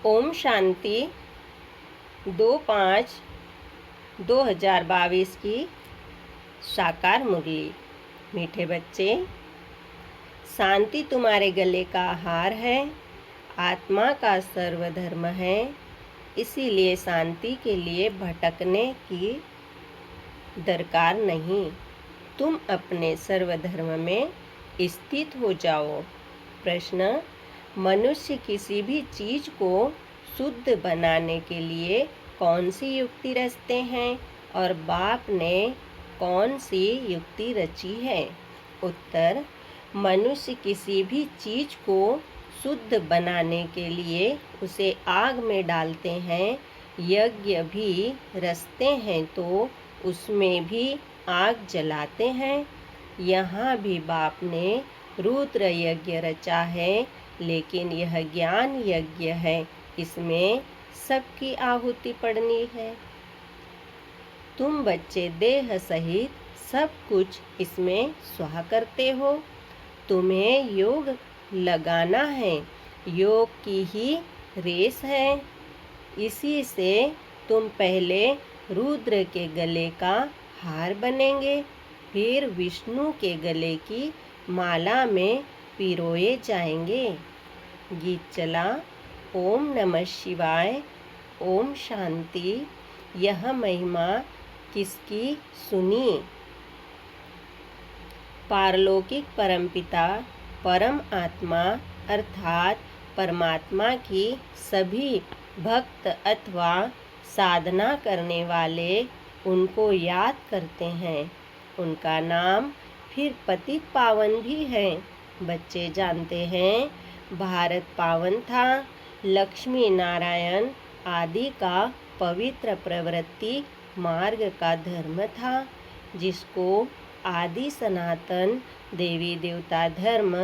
ओम शांति 2/5/2022 की साकार मुरली। मीठे बच्चे, शांति तुम्हारे गले का हार है, आत्मा का सर्वधर्म है। इसीलिए शांति के लिए भटकने की दरकार नहीं। तुम अपने सर्वधर्म में स्थित हो जाओ। प्रश्न: मनुष्य किसी भी चीज को शुद्ध बनाने के लिए कौन सी युक्ति रचते हैं और बाप ने कौन सी युक्ति रची है? उत्तर: मनुष्य किसी भी चीज को शुद्ध बनाने के लिए उसे आग में डालते हैं। यज्ञ भी रचते हैं तो उसमें भी आग जलाते हैं। यहाँ भी बाप ने रुद्र यज्ञ रचा है, लेकिन यह ज्ञान यज्ञ है, इसमें सबकी आहुति पड़नी है। तुम बच्चे देह सहित सब कुछ इसमें स्वाहा करते हो। तुम्हें योग लगाना है, योग की ही रेस है। इसी से तुम पहले रुद्र के गले का हार बनेंगे, फिर विष्णु के गले की माला में पिरोए जाएंगे। गीत चला। ओम नमः शिवाय, ओम शांति। यह महिमा किसकी सुनिए। पारलौकिक परमपिता परम आत्मा अर्थात परमात्मा की सभी भक्त अथवा साधना करने वाले उनको याद करते हैं। उनका नाम फिर पतित पावन भी है। बच्चे जानते हैं, भारत पावन था। लक्ष्मी नारायण आदि का पवित्र प्रवृत्ति मार्ग का धर्म था, जिसको आदि सनातन देवी देवता धर्म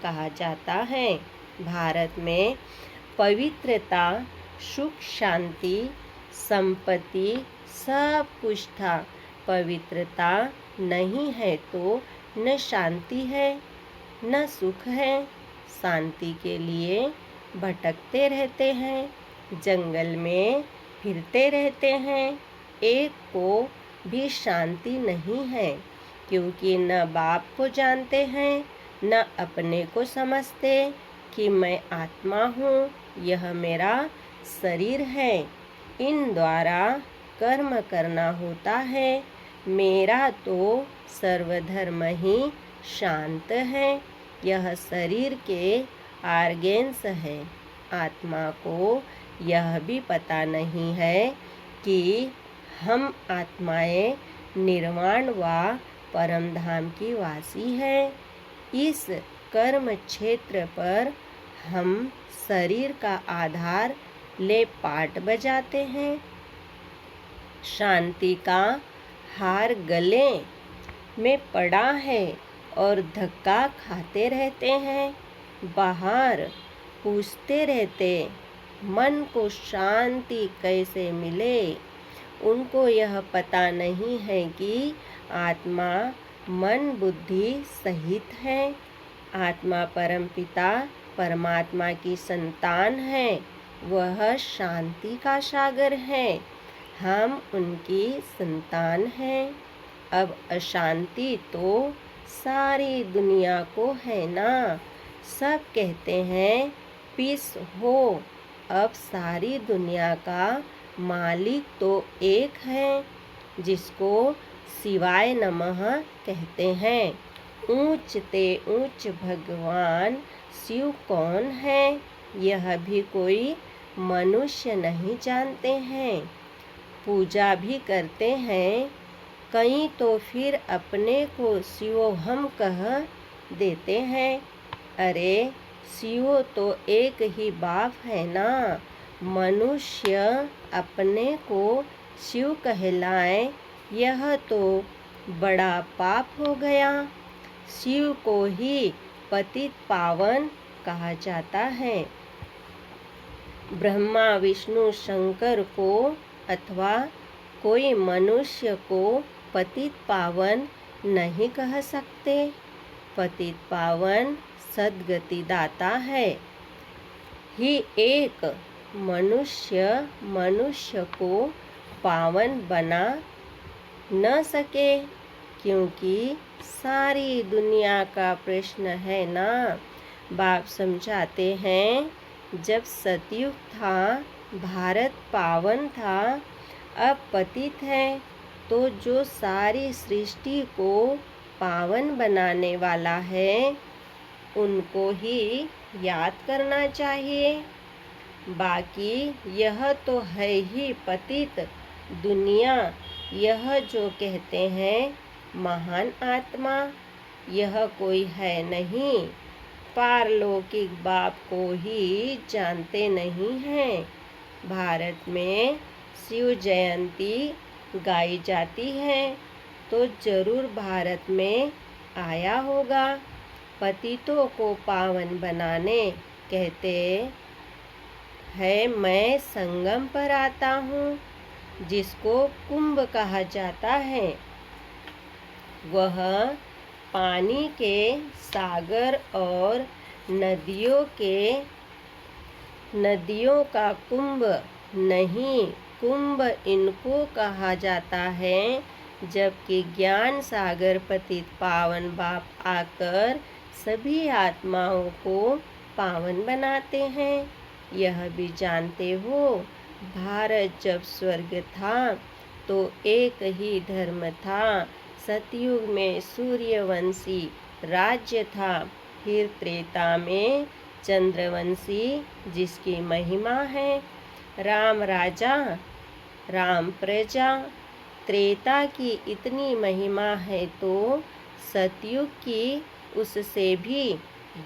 कहा जाता है। भारत में पवित्रता, सुख, शांति, संपत्ति सब कुछ था। पवित्रता नहीं है तो न शांति है न सुख है। शांति के लिए भटकते रहते हैं, जंगल में फिरते रहते हैं। एक को भी शांति नहीं है, क्योंकि न बाप को जानते हैं न अपने को समझते कि मैं आत्मा हूँ, यह मेरा शरीर है। इन द्वारा कर्म करना होता है। मेरा तो सर्वधर्म ही शांत है। यह शरीर के आर्गेन्स है। आत्मा को यह भी पता नहीं है कि हम आत्माएं निर्वाण व परमधाम की वासी है। इस कर्म क्षेत्र पर हम शरीर का आधार ले पाट बजाते हैं। शांति का हार गले में पड़ा है और धक्का खाते रहते हैं। बाहर पूछते रहते, मन को शांति कैसे मिले। उनको यह पता नहीं है कि आत्मा मन बुद्धि सहित है। आत्मा परमपिता परमात्मा की संतान है। वह शांति का सागर है। हम उनकी संतान हैं। अब अशांति तो सारी दुनिया को है ना। सब कहते हैं पीस हो। अब सारी दुनिया का मालिक तो एक है, जिसको शिवाय नमः कहते हैं। ऊंच ते ऊंच भगवान शिव कौन है, यह भी कोई मनुष्य नहीं जानते हैं। पूजा भी करते हैं, कहीं तो फिर अपने को शिवोहम कह देते हैं। अरे शिव तो एक ही बाप है ना। मनुष्य अपने को शिव कहलाए, यह तो बड़ा पाप हो गया। शिव को ही पतित पावन कहा जाता है। ब्रह्मा विष्णु शंकर को अथवा कोई मनुष्य को पतित पावन नहीं कह सकते। पतित पावन सद्गति दाता है ही एक मनुष्य को पावन बना न सके, क्योंकि सारी दुनिया का प्रश्न है ना। बाप समझाते हैं, जब सतयुग था भारत पावन था, अब पतित है, तो जो सारी सृष्टि को पावन बनाने वाला है उनको ही याद करना चाहिए। बाकी यह तो है ही पतित दुनिया। यह जो कहते हैं महान आत्मा, यह कोई है नहीं, पारलौकिक बाप को ही जानते नहीं हैं। भारत में शिव जयंती गाई जाती है, तो जरूर भारत में आया होगा। पतितों को पावन बनाने कहते है, मैं संगम पर आता हूँ, जिसको कुंभ कहा जाता है। वह पानी के सागर और नदियों का कुंभ नहीं, कुंभ इनको कहा जाता है। जबकि ज्ञान सागर पतित पावन बाप आकर सभी आत्माओं को पावन बनाते हैं। यह भी जानते हो, भारत जब स्वर्ग था तो एक ही धर्म था। सतयुग में सूर्यवंशी राज्य था, फिर त्रेता में चंद्रवंशी, जिसकी महिमा है राम राजा राम प्रजा। त्रेता की इतनी महिमा है तो सतयुग की उससे भी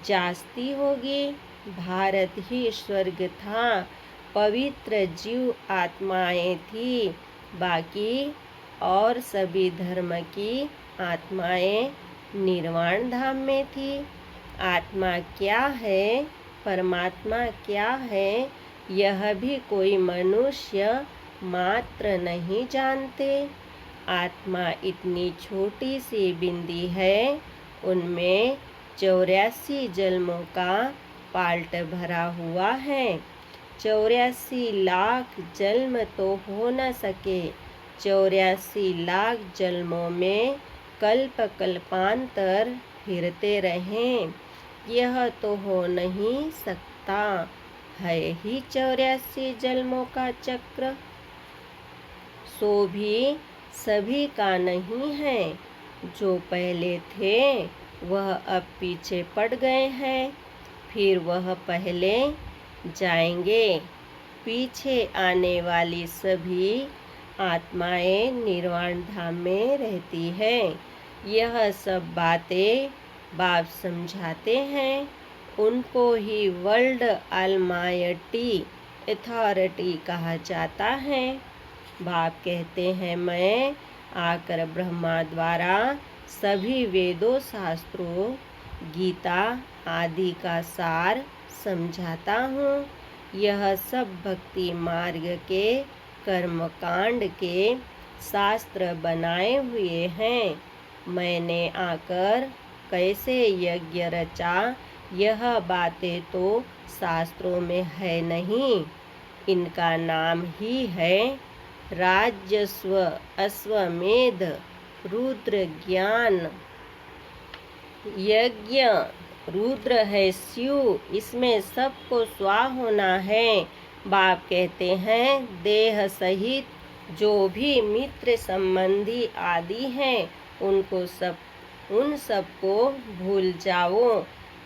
जास्ती होगी। भारत ही स्वर्ग था, पवित्र जीव आत्माएं थी, बाकी और सभी धर्म की आत्माएं निर्वाण धाम में थी। आत्मा क्या है, परमात्मा क्या है, यह भी कोई मनुष्य मात्र नहीं जानते। आत्मा इतनी छोटी सी बिंदी है, उनमें 84 जन्मों का पाल्ट भरा हुआ है। 84 लाख जन्म तो हो न सके, 84 लाख जन्मों में कल्प कल्पांतर फिरते रहें, यह तो हो नहीं सकता। है ही 84 जन्मों का चक्र, सो भी सभी का नहीं है। जो पहले थे वह अब पीछे पड़ गए हैं, फिर वह पहले जाएंगे। पीछे आने वाली सभी आत्माएं निर्वाण धाम में रहती है। यह सब बातें बाप समझाते हैं, उनको ही वर्ल्ड अलमायटी अथॉरिटी कहा जाता है। बाप कहते हैं, मैं आकर ब्रह्मा द्वारा सभी वेदों शास्त्रों गीता आदि का सार समझाता हूँ। यह सब भक्ति मार्ग के कर्मकांड के शास्त्र बनाए हुए हैं। मैंने आकर कैसे यज्ञ रचा, यह बातें तो शास्त्रों में है नहीं। इनका नाम ही है राजस्व, अश्वमेध, रुद्र ज्ञान यज्ञ। रुद्र है शिव, इसमें सबको स्वाहा होना है। बाप कहते हैं, देह सहित जो भी मित्र संबंधी आदि हैं, उन सबको भूल जाओ,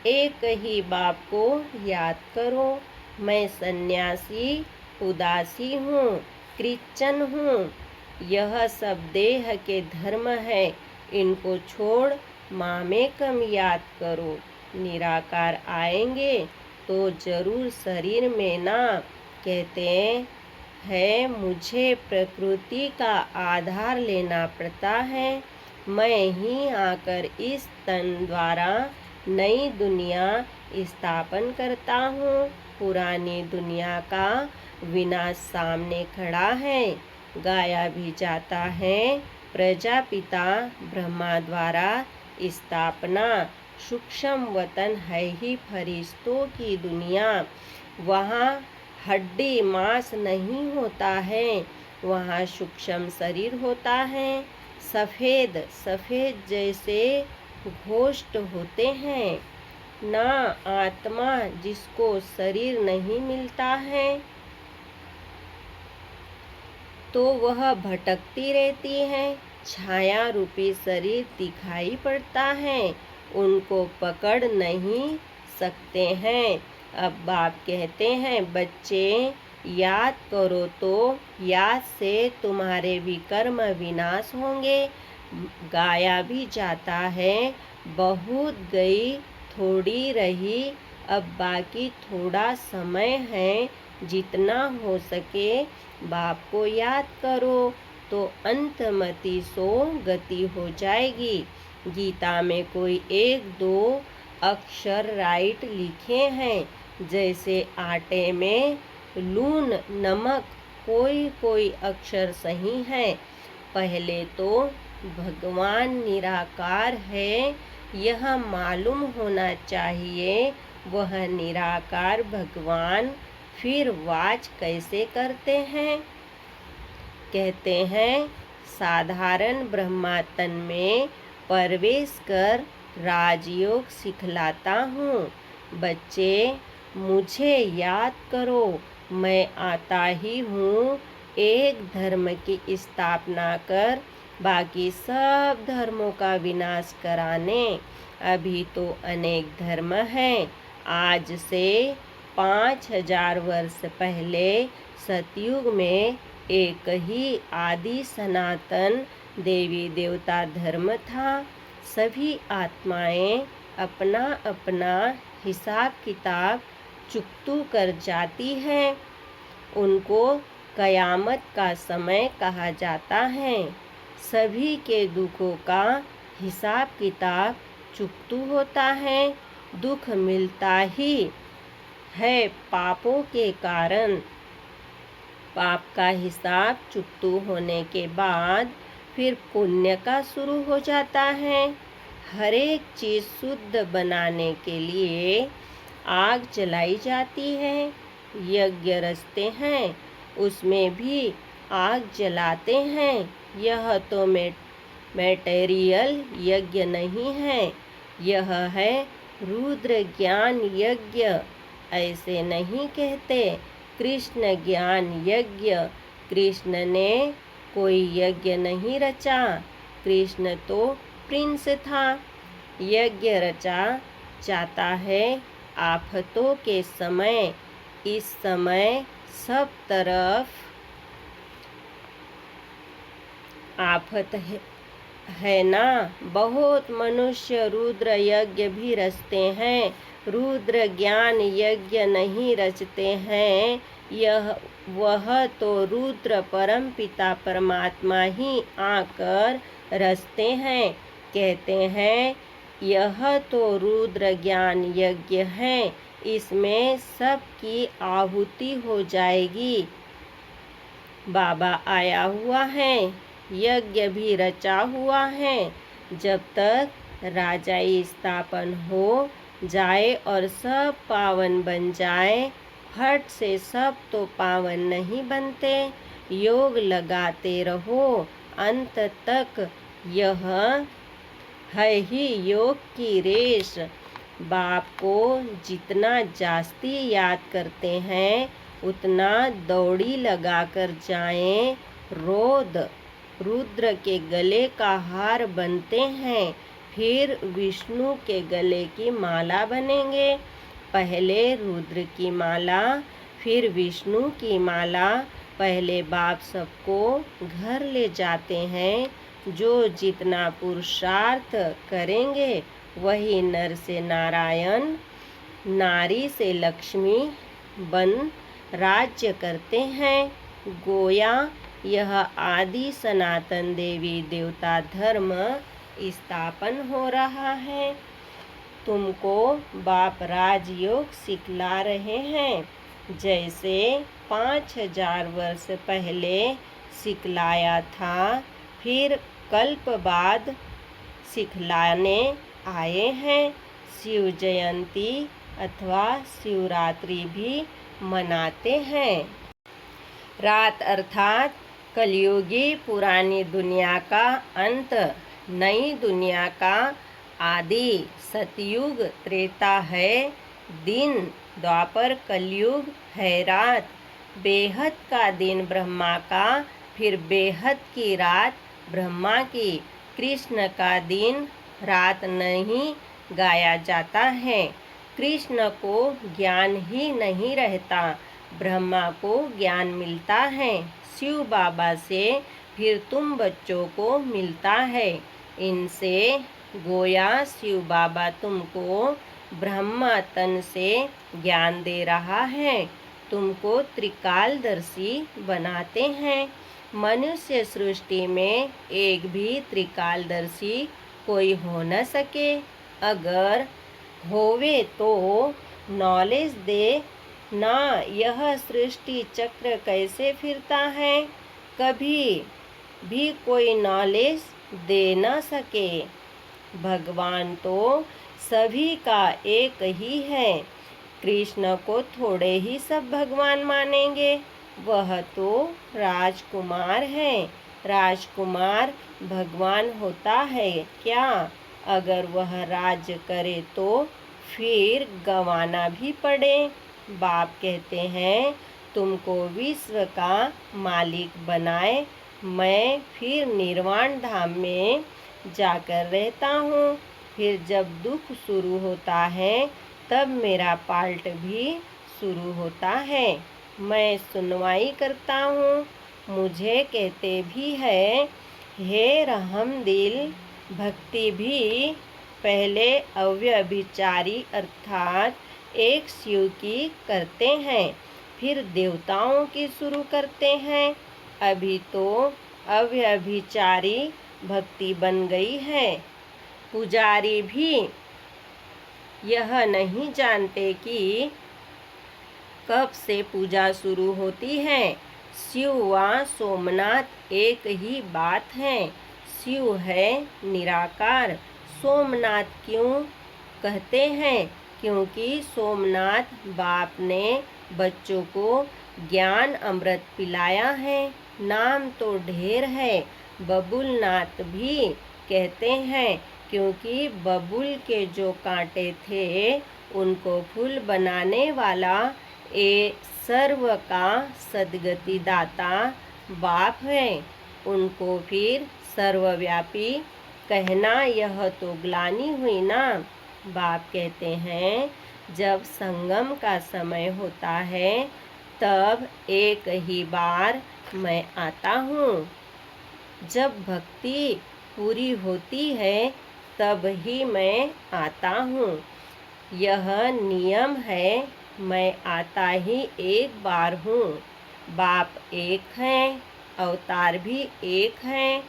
एक ही बाप को याद करो। मैं सन्यासी उदासी हूँ, क्रिश्चन हूँ, यह सब देह के धर्म है, इनको छोड़ मामेकम याद करो। निराकार आएंगे तो जरूर शरीर में ना। कहते हैं, मुझे प्रकृति का आधार लेना पड़ता है। मैं ही आकर इस तन द्वारा नई दुनिया स्थापन करता हूँ। पुरानी दुनिया का विनाश सामने खड़ा है, गाया भी जाता है। प्रजापिता ब्रह्मा द्वारा स्थापना, सूक्ष्म वतन है ही फरिश्तों की दुनिया। वहाँ हड्डी मांस नहीं होता है, वहाँ सूक्ष्म शरीर होता है। सफ़ेद सफ़ेद जैसे घोष्ठ होते हैं। ना आत्मा जिसको शरीर नहीं मिलता है, तो वह भटकती रहती है। छाया रूपी शरीर दिखाई पड़ता है, उनको पकड़ नहीं सकते हैं। अब बाप कहते हैं, बच्चे याद करो तो याद से तुम्हारे विकर्म विनाश होंगे। गाया भी जाता है, बहुत गई थोड़ी रही, अब बाकी थोड़ा समय है। जितना हो सके बाप को याद करो तो अंतमति सो गति हो जाएगी। गीता में कोई एक दो अक्षर राइट लिखे हैं, जैसे आटे में लून नमक, कोई कोई अक्षर सही है। पहले तो भगवान निराकार है, यह मालूम होना चाहिए। वह निराकार भगवान फिर वाच कैसे करते हैं? कहते हैं, साधारण ब्रह्मातन में प्रवेश कर राजयोग सिखलाता हूँ। बच्चे मुझे याद करो, मैं आता ही हूँ एक धर्म की स्थापना कर बाकी सब धर्मों का विनाश कराने। अभी तो अनेक धर्म हैं। आज से 5000 वर्ष पहले सतयुग में एक ही आदि सनातन देवी देवता धर्म था। सभी आत्माएं अपना अपना हिसाब किताब चुकतू कर जाती हैं। उनको कयामत का समय कहा जाता है। सभी के दुखों का हिसाब किताब चुकतू होता है। दुख मिलता ही है पापों के कारण। पाप का हिसाब चुकतू होने के बाद फिर पुण्य का शुरू हो जाता है। हर एक चीज़ शुद्ध बनाने के लिए आग जलाई जाती है। यज्ञ रचते हैं, उसमें भी आग जलाते हैं। यह तो मैटेरियल यज्ञ नहीं है, यह है रुद्र ज्ञान यज्ञ। ऐसे नहीं कहते कृष्ण ज्ञान यज्ञ। कृष्ण ने कोई यज्ञ नहीं रचा, कृष्ण तो प्रिंस था। यज्ञ रचा जाता है आफतों के समय। इस समय सब तरफ आफत है ना। बहुत मनुष्य रुद्र यज्ञ भी रचते हैं, रुद्र ज्ञान यज्ञ नहीं रचते हैं। वह तो रुद्र परम पिता परमात्मा ही आकर रचते हैं। कहते हैं, यह तो रुद्र ज्ञान यज्ञ है, इसमें सबकी आहुति हो जाएगी। बाबा आया हुआ है, यज्ञ भी रचा हुआ है। जब तक राजाई स्थापन हो जाए और सब पावन बन जाए, फट से सब तो पावन नहीं बनते। योग लगाते रहो अंत तक, यह है ही योग की रेस। बाप को जितना जास्ती याद करते हैं, उतना दौड़ी लगाकर जाएं। रुद्र के गले का हार बनते हैं, फिर विष्णु के गले की माला बनेंगे। पहले रुद्र की माला, फिर विष्णु की माला। पहले बाप सबको घर ले जाते हैं। जो जितना पुरुषार्थ करेंगे वही नर से नारायण, नारी से लक्ष्मी बन राज्य करते हैं। गोया यह आदि सनातन देवी देवता धर्म स्थापन हो रहा है। तुमको बाप राजयोग सिखला रहे हैं, जैसे 5000 वर्ष पहले सिखलाया था। फिर कल्प बाद सिखलाने आए हैं। शिव जयंती अथवा शिवरात्रि भी मनाते हैं। रात अर्थात कलयुगी पुरानी दुनिया का अंत, नई दुनिया का आदि। सतयुग त्रेता है दिन, द्वापर कलयुग है रात। बेहद का दिन ब्रह्मा का, फिर बेहद की रात ब्रह्मा की। कृष्ण का दिन रात नहीं गाया जाता है। कृष्ण को ज्ञान ही नहीं रहता, ब्रह्मा को ज्ञान मिलता है। शिव बाबा से फिर तुम बच्चों को मिलता है। इनसे गोया शिव बाबा तुमको ब्रह्मा तन से ज्ञान दे रहा है, तुमको त्रिकालदर्शी बनाते हैं। मनुष्य सृष्टि में एक भी त्रिकालदर्शी कोई हो न सके। अगर होवे तो नॉलेज दे ना, यह सृष्टि चक्र कैसे फिरता है, कभी भी कोई नॉलेज दे न सके। भगवान तो सभी का एक ही है। कृष्ण को थोड़े ही सब भगवान मानेंगे, वह तो राजकुमार है। राजकुमार भगवान होता है क्या? अगर वह राज्य करे तो फिर गंवाना भी पड़े। बाप कहते हैं तुमको विश्व का मालिक बनाए, मैं फिर निर्वाण धाम में जाकर रहता हूँ। फिर जब दुख शुरू होता है तब मेरा पाल्ट भी शुरू होता है। मैं सुनवाई करता हूँ। मुझे कहते भी है, हे रहम दिल। भक्ति भी पहले अव्यभिचारी अर्थात एक शिव की करते हैं, फिर देवताओं की शुरू करते हैं। अभी तो अव्यभिचारी भक्ति बन गई है। पुजारी भी यह नहीं जानते कि कब से पूजा शुरू होती है। शिव व सोमनाथ एक ही बात है। शिव है निराकार। सोमनाथ क्यों कहते हैं? क्योंकि सोमनाथ बाप ने बच्चों को ज्ञान अमृत पिलाया है। नाम तो ढेर है। बबुलनाथ भी कहते हैं क्योंकि बबुल के जो कांटे थे उनको फूल बनाने वाला ए सर्व का सद्गति दाता बाप है। उनको फिर सर्वव्यापी कहना यह तो ग्लानि हुई ना। बाप कहते हैं जब संगम का समय होता है तब एक ही बार मैं आता हूँ। जब भक्ति पूरी होती है तब ही मैं आता हूँ। यह नियम है, मैं आता ही एक बार हूँ। बाप एक हैं, अवतार भी एक हैं।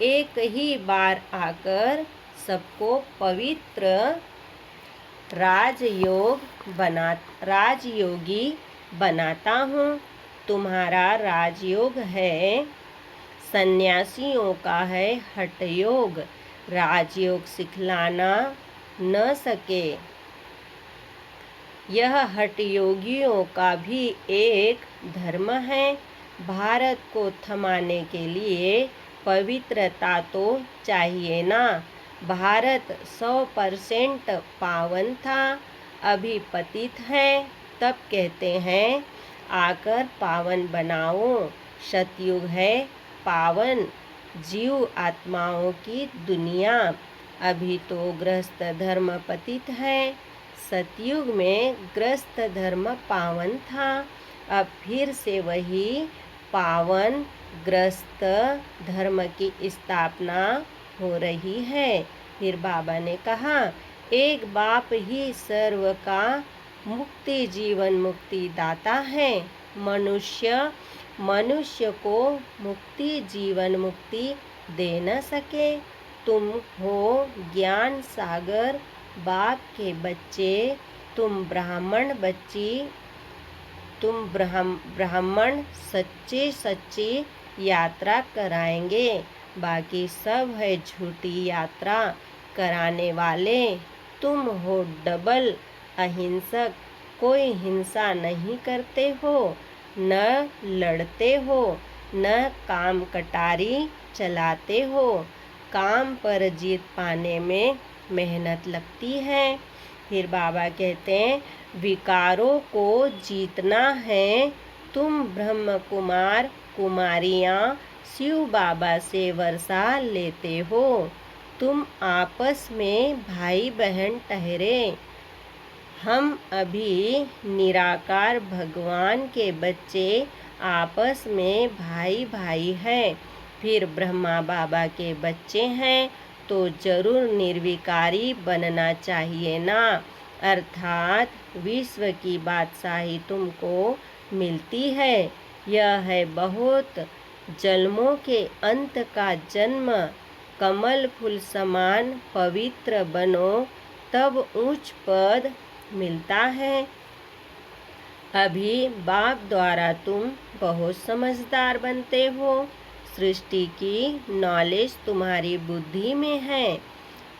एक ही बार आकर सबको पवित्र राजयोगी बनाता हूँ। तुम्हारा राजयोग है, सन्यासियों का है हठ योग। राजयोग सिखलाना न सके। यह हठ योगियों का भी एक धर्म है। भारत को थमाने के लिए पवित्रता तो चाहिए ना। भारत 100% पावन था, अभी पतित है। तब कहते हैं आकर पावन बनाओ। सतयुग है पावन जीव आत्माओं की दुनिया। अभी तो गृहस्थ धर्म पतित है। सतयुग में गृहस्थ धर्म पावन था। अब फिर से वही पावन गृहस्थ धर्म की स्थापना हो रही है। फिर बाबा ने कहा एक बाप ही सर्व का मुक्ति जीवन मुक्ति दाता है। मनुष्य को मुक्ति जीवन मुक्ति दे न सके। तुम हो ज्ञान सागर बाप के बच्चे। तुम ब्राह्मण सच्ची यात्रा कराएंगे। बाकी सब है झूठी यात्रा कराने वाले। तुम हो डबल अहिंसक, कोई हिंसा नहीं करते हो, न लड़ते हो, न काम कटारी चलाते हो। काम पर जीत पाने में मेहनत लगती है। फिर बाबा कहते हैं, विकारों को जीतना है। तुम ब्रह्म कुमार कुमारियाँ शिव बाबा से वर्षा लेते हो। तुम आपस में भाई बहन ठहरे। हम अभी निराकार भगवान के बच्चे आपस में भाई भाई हैं। फिर ब्रह्मा बाबा के बच्चे हैं तो जरूर निर्विकारी बनना चाहिए ना। अर्थात विश्व की बादशाही तुमको मिलती है। यह है बहुत जन्मों के अंत का जन्म। कमल फूल समान पवित्र बनो, तब ऊंच पद मिलता है। अभी बाप द्वारा तुम बहुत समझदार बनते हो। सृष्टि की नॉलेज तुम्हारी बुद्धि में है।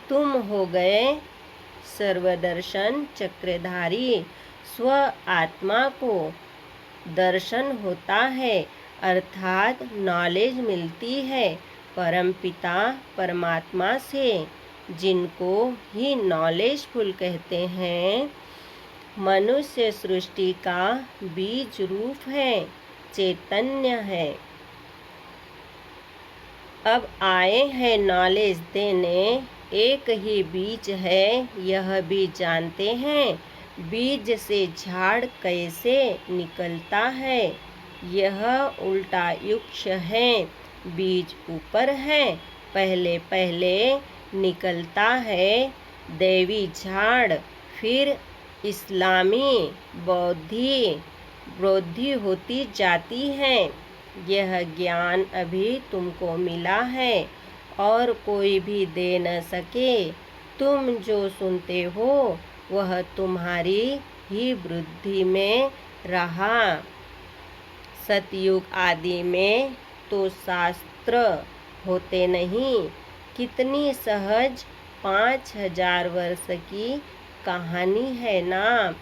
तुम हो गए सर्वदर्शन चक्रधारी। स्व आत्मा को दर्शन होता है, अर्थात नॉलेज मिलती है परमपिता परमात्मा से, जिनको ही नॉलेजफुल कहते हैं। मनुष्य सृष्टि का बीज रूप है, चैतन्य है। अब आए हैं नॉलेज देने। एक ही बीज है, यह भी जानते हैं। बीज से झाड़ कैसे निकलता है, यह उल्टा युक्ष है। बीज ऊपर है, पहले पहले निकलता है दैवी झाड़, फिर इस्लामी बौद्धि होती जाती है। यह ज्ञान अभी तुमको मिला है और कोई भी दे न सके। तुम जो सुनते हो वह तुम्हारी ही बुद्धि में रहा। सतयुग आदि में तो शास्त्र होते नहीं। कितनी सहज 5000 वर्ष की कहानी है ना।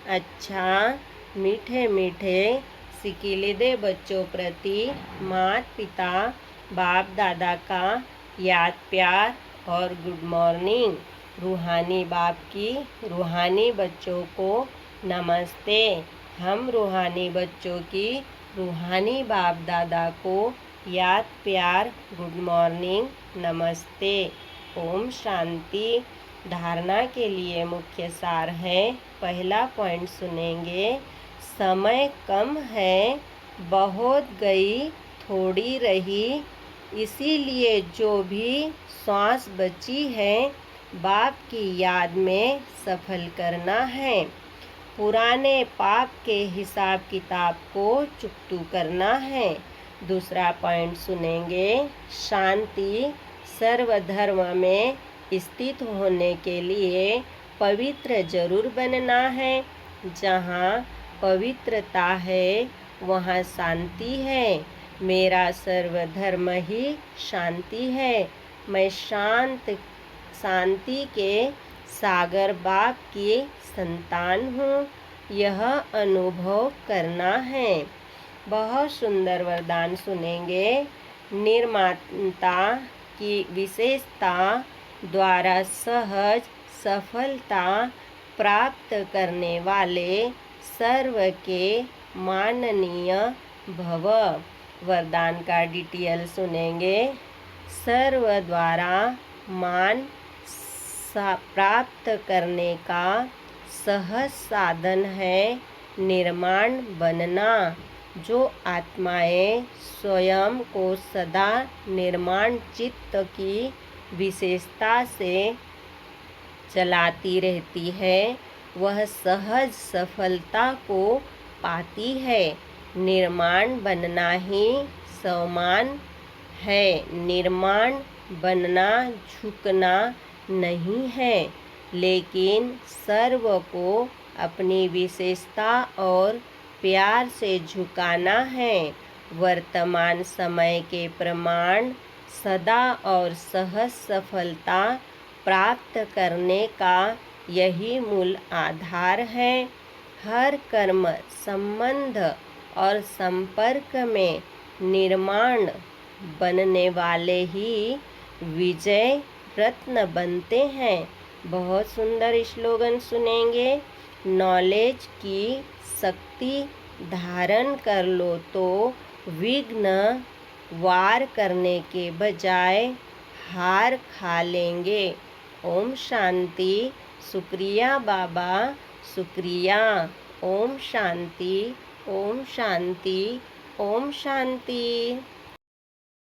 अच्छा, मीठे मीठे सिकिलिदे बच्चों प्रति माता पिता बाप दादा का याद प्यार और गुड मॉर्निंग। रूहानी बाप की रूहानी बच्चों को नमस्ते। हम रूहानी बच्चों की रूहानी बाप दादा को याद प्यार गुड मॉर्निंग नमस्ते। ओम शांति। धारणा के लिए मुख्य सार है। पहला पॉइंट सुनेंगे। समय कम है, बहुत गई थोड़ी रही, इसीलिए जो भी सांस बची है बाप की याद में सफल करना है। पुराने पाप के हिसाब किताब को चुकतू करना है। दूसरा पॉइंट सुनेंगे। शांति सर्वधर्म में स्थित होने के लिए पवित्र जरूर बनना है। जहाँ पवित्रता है वहाँ शांति है। मेरा सर्वधर्म ही शांति है। मैं शांति के सागर बाप की संतान हूँ, यह अनुभव करना है। बहुत सुंदर वरदान सुनेंगे। निर्माता की विशेषता द्वारा सहज सफलता प्राप्त करने वाले सर्व के माननीय भव। वरदान का डिटेल सुनेंगे। सर्व द्वारा मान प्राप्त करने का सहज साधन है निर्माण बनना। जो आत्माएं स्वयं को सदा निर्माण चित्त की विशेषता से चलाती रहती है, वह सहज सफलता को पाती है। निर्माण बनना ही समान है। निर्माण बनना झुकना नहीं है, लेकिन सर्व को अपनी विशेषता और प्यार से झुकाना है। वर्तमान समय के प्रमाण सदा और सहज सफलता प्राप्त करने का यही मूल आधार है। हर कर्म संबंध और संपर्क में निर्माण बनने वाले ही विजय रत्न बनते हैं। बहुत सुंदर स्लोगन सुनेंगे। नॉलेज की शक्ति धारण कर लो तो विघ्न वार करने के बजाय हार खा लेंगे। ओम शांति। शुक्रिया बाबा, शुक्रिया। ओम शांति, ओम शांति, ओम शांति।